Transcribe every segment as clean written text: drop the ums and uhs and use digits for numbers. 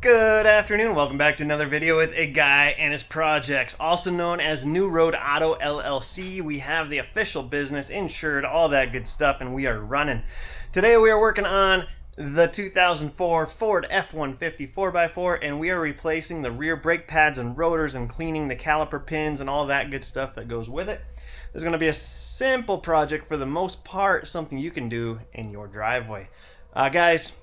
Good afternoon. Welcome back to another video with a guy and his projects, also known as New Road Auto LLC. We have the official business, insured, all that good stuff, and we are running. Today we are working on the 2004 Ford F-150 4x4, and we are replacing the rear brake pads and rotors and cleaning the caliper pins and all that good stuff that goes with it. This is going to be a simple project for the most part, something you can do in your driveway. Guys,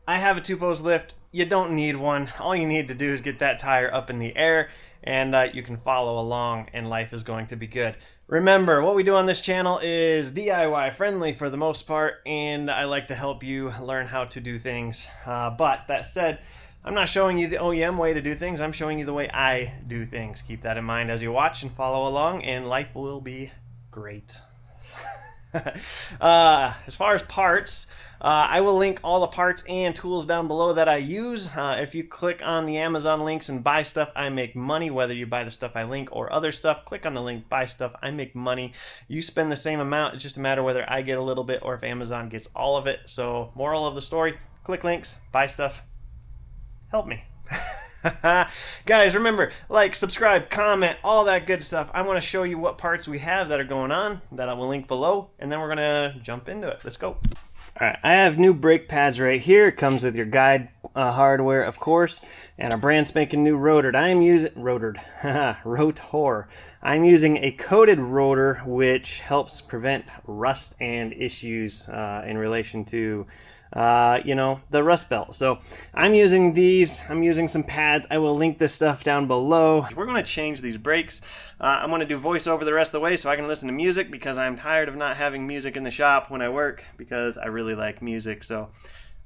I have a two-post lift. You don't need one. All you need to do is get that tire up in the air, and you can follow along, and life is going to be good. Remember, what we do on this channel is DIY friendly for the most part, and I like to help you learn how to do things. But that said, I'm not showing you the OEM way to do things. I'm showing you the way I do things. Keep that in mind as you watch and follow along, and life will be great. As far as parts, I will link all the parts and tools down below that I use. If you click on the Amazon links and buy stuff, I make money. Whether you buy the stuff I link or other stuff, click on the link, buy stuff, I make money. You spend the same amount. It's just a matter whether I get a little bit or if Amazon gets all of it. So moral of the story, click links, buy stuff, help me. Guys, remember, like, subscribe, comment, all that good stuff. I want to show you what parts we have that are going on that I will link below, and then we're going to jump into it. Let's go. Alright, I have new brake pads right here. It comes with your guide hardware, of course, and a brand spanking new rotor. I'm using Rotor. I'm using a coated rotor, which helps prevent rust and issues in relation to the rust belt. So I'm using these. I'm using some pads. I will link this stuff down below. We're going to change these brakes. I'm going to do voiceover the rest of the way so I can listen to music, because I'm tired of not having music in the shop when I work, because I really like music. So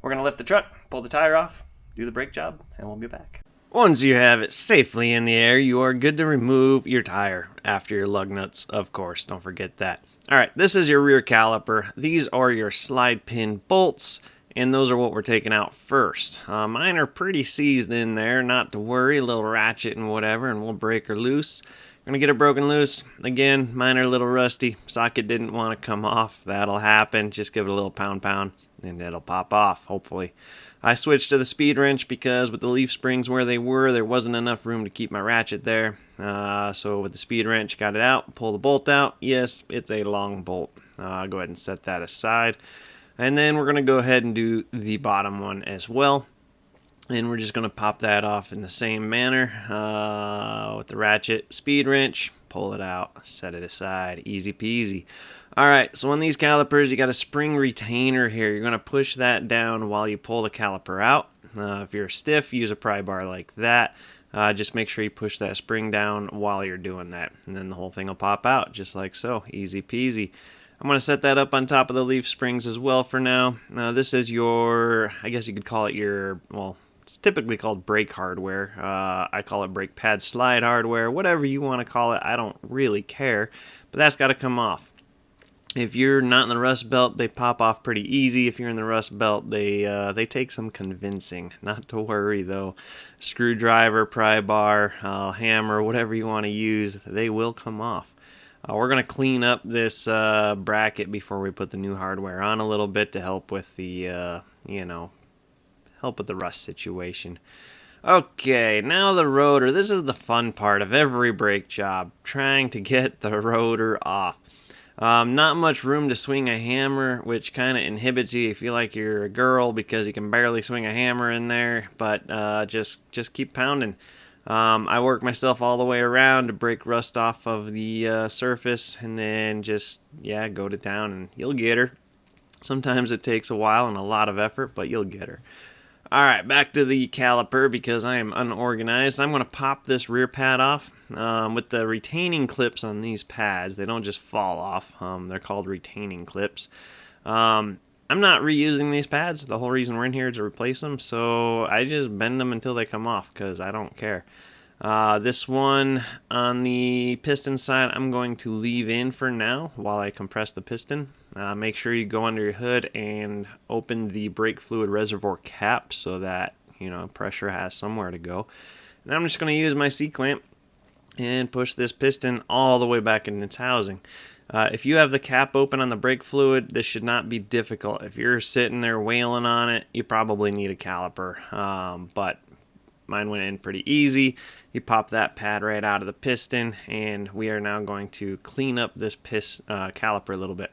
we're going to lift the truck, pull the tire off, do the brake job, and we'll be back. Once you have it safely in the air, you are good to remove your tire after your lug nuts, of course. Don't forget that. Alright, this is your rear caliper. These are your slide pin bolts, and those are what we're taking out first. Mine are pretty seized in there, not to worry, a little ratchet and whatever, and we'll break her loose. Gonna get her broken loose. Again, mine are a little rusty. Socket didn't want to come off. That'll happen. Just give it a little pound, and it'll pop off, hopefully. I switched to the speed wrench because with the leaf springs where they were, there wasn't enough room to keep my ratchet there. So with the speed wrench, got it out, pull the bolt out. Yes, it's a long bolt. I'll go ahead and set that aside. And then we're going to go ahead and do the bottom one as well. And we're just going to pop that off in the same manner with the ratchet, speed wrench, pull it out, set it aside, easy peasy. Alright, so on these calipers, you got a spring retainer here. You're going to push that down while you pull the caliper out. If you're stiff, use a pry bar like that. Just make sure you push that spring down while you're doing that. And then the whole thing will pop out, just like so. Easy peasy. I'm going to set that up on top of the leaf springs as well for now. This is your, I guess you could call it your, well, it's typically called brake hardware. I call it brake pad slide hardware, whatever you want to call it. I don't really care, but that's got to come off. If you're not in the rust belt, they pop off pretty easy. If you're in the rust belt, they take some convincing. Not to worry though. Screwdriver, pry bar, hammer, whatever you want to use, they will come off. We're going to clean up this bracket before we put the new hardware on a little bit to help with the, help with the rust situation. Okay, now the rotor. This is the fun part of every brake job, trying to get the rotor off. Not much room to swing a hammer, which kind of inhibits you. You feel like you're a girl because you can barely swing a hammer in there, but just keep pounding. I work myself all the way around to break rust off of the surface, and then just, go to town and you'll get her. Sometimes it takes a while and a lot of effort, but you'll get her. Alright, back to the caliper because I am unorganized. I'm going to pop this rear pad off. With the retaining clips on these pads, they don't just fall off. They're called retaining clips. I'm not reusing these pads. The whole reason we're in here is to replace them, so I just bend them until they come off because I don't care. This one on the piston side, I'm going to leave in for now while I compress the piston. Make sure you go under your hood and open the brake fluid reservoir cap so that, pressure has somewhere to go. And I'm just going to use my C-clamp and push this piston all the way back in its housing. If you have the cap open on the brake fluid, this should not be difficult. If you're sitting there wailing on it, you probably need a caliper. But mine went in pretty easy. You pop that pad right out of the piston, and we are now going to clean up this caliper a little bit.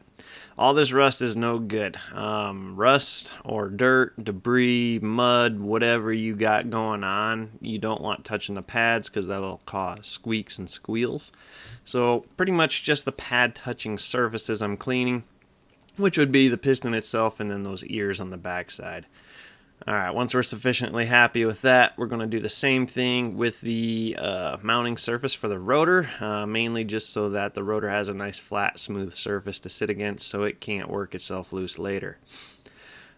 All this rust is no good. Rust or dirt, debris, mud, whatever you got going on, you don't want touching the pads because that'll cause squeaks and squeals. So pretty much just the pad touching surfaces I'm cleaning, which would be the piston itself and then those ears on the backside. Alright, once we're sufficiently happy with that, we're going to do the same thing with the mounting surface for the rotor, mainly just so that the rotor has a nice flat, smooth surface to sit against so it can't work itself loose later.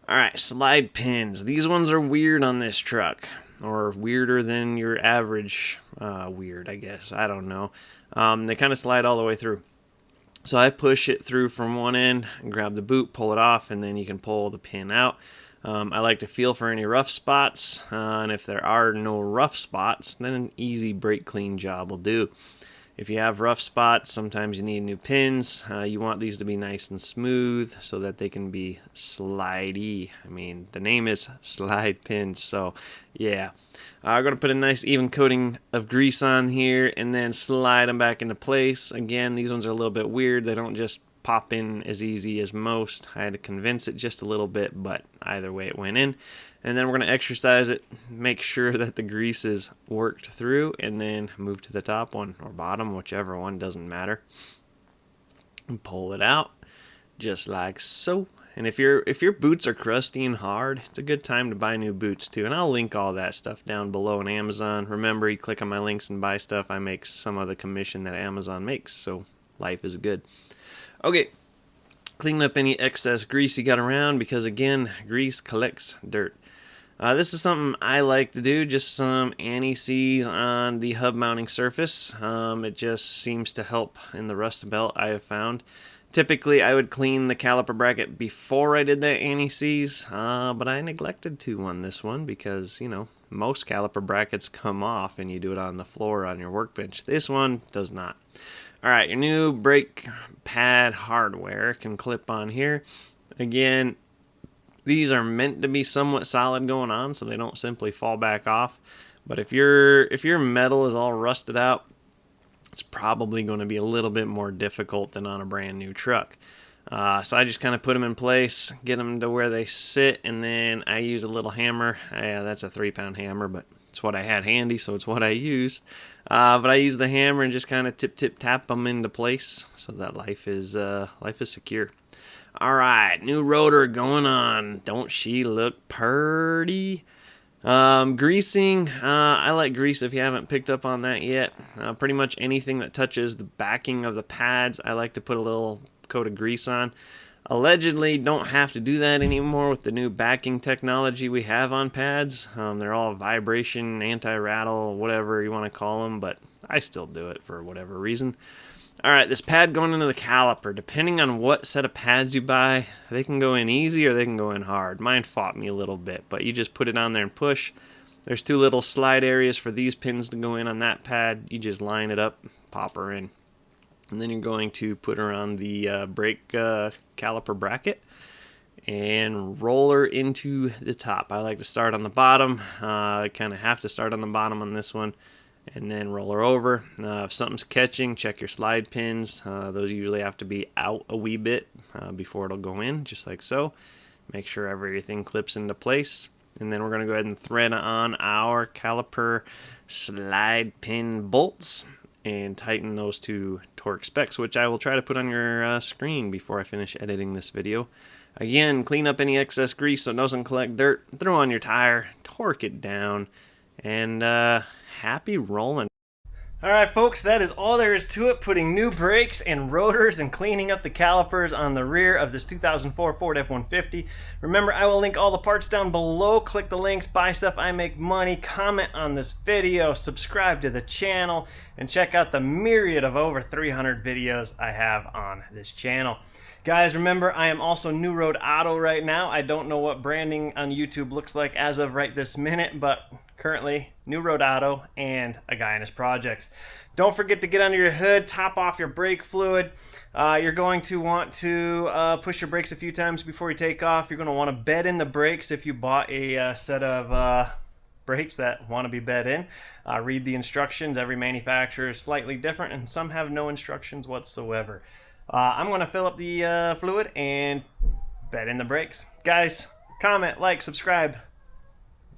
Alright, slide pins. These ones are weird on this truck, or weirder than your average weird, I guess. I don't know. They kind of slide all the way through. So I push it through from one end, grab the boot, pull it off, and then you can pull the pin out. I like to feel for any rough spots, and if there are no rough spots, then an easy brake clean job will do. If you have rough spots, sometimes you need new pins. You want these to be nice and smooth so that they can be slidey. I mean, the name is slide pins, so yeah. I'm going to put a nice even coating of grease on here and then slide them back into place. Again, these ones are a little bit weird. They don't just pop in as easy as most. I had to convince it just a little bit, but either way it went in. And then we're going to exercise it, make sure that the grease is worked through, and then move to the top one or bottom, whichever one, doesn't matter. And pull it out just like so. And if your boots are crusty and hard, it's a good time to buy new boots too. And I'll link all that stuff down below on Amazon. Remember, you click on my links and buy stuff. I make some of the commission that Amazon makes, so life is good. Okay, clean up any excess grease you got around because, again, grease collects dirt. This is something I like to do, just some anti-seize on the hub mounting surface. It just seems to help in the rust belt, I have found. Typically, I would clean the caliper bracket before I did that anti-seize, but I neglected to on this one because, you know, most caliper brackets come off and you do it on the floor on your workbench. This one does not. Alright, your new brake pad hardware can clip on here. Again, these are meant to be somewhat solid going on so they don't simply fall back off. But if your metal is all rusted out, it's probably going to be a little bit more difficult than on a brand new truck. So I just kind of put them in place, get them to where they sit, and then I use a little hammer. Yeah, that's a 3-pound hammer, but it's what I had handy, so it's what I used. But I use the hammer and just kind of tap them into place so that life is secure. All right, new rotor going on. Don't she look purty? Greasing. I like grease if you haven't picked up on that yet. Pretty much anything that touches the backing of the pads, I like to put a little coat of grease on. Allegedly, don't have to do that anymore with the new backing technology we have on pads. They're all vibration, anti-rattle, whatever you want to call them, but I still do it for whatever reason. Alright, this pad going into the caliper, depending on what set of pads you buy, they can go in easy or they can go in hard. Mine fought me a little bit, but you just put it on there and push. There's 2 little slide areas for these pins to go in on that pad. You just line it up, pop her in. And then you're going to put her on the brake caliper bracket and roll her into the top. I like to start on the bottom. I kind of have to start on the bottom on this one and then roll her over. If something's catching, check your slide pins. Those usually have to be out a wee bit before it'll go in, just like so. Make sure everything clips into place. And then we're going to go ahead and thread on our caliper slide pin bolts and tighten those 2 torque specs, which I will try to put on your screen before I finish editing this video. Again, clean up any excess grease so it doesn't collect dirt, throw on your tire, torque it down, and happy rolling. Alright folks, that is all there is to it, putting new brakes and rotors and cleaning up the calipers on the rear of this 2004 Ford F-150. Remember, I will link all the parts down below. Click the links, buy stuff, I make money, comment on this video, subscribe to the channel, and check out the myriad of over 300 videos I have on this channel. Guys, remember, I am also New Road Auto right now. I don't know what branding on YouTube looks like as of right this minute, but currently new Rotor and a guy in his projects. Don't forget to get under your hood, top off your brake fluid. You're going to want to push your brakes a few times before you take off. You're going to want to bed in the brakes if you bought a set of brakes that want to be bed in. Read the instructions. Every manufacturer is slightly different, and some have no instructions whatsoever. I'm going to fill up the fluid and bed in the brakes. Guys, comment, like, subscribe.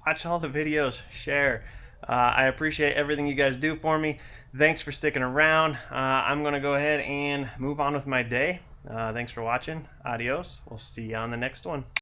Watch all the videos, share. I appreciate everything you guys do for me. Thanks for sticking around. I'm going to go ahead and move on with my day. Thanks for watching. Adios. We'll see you on the next one.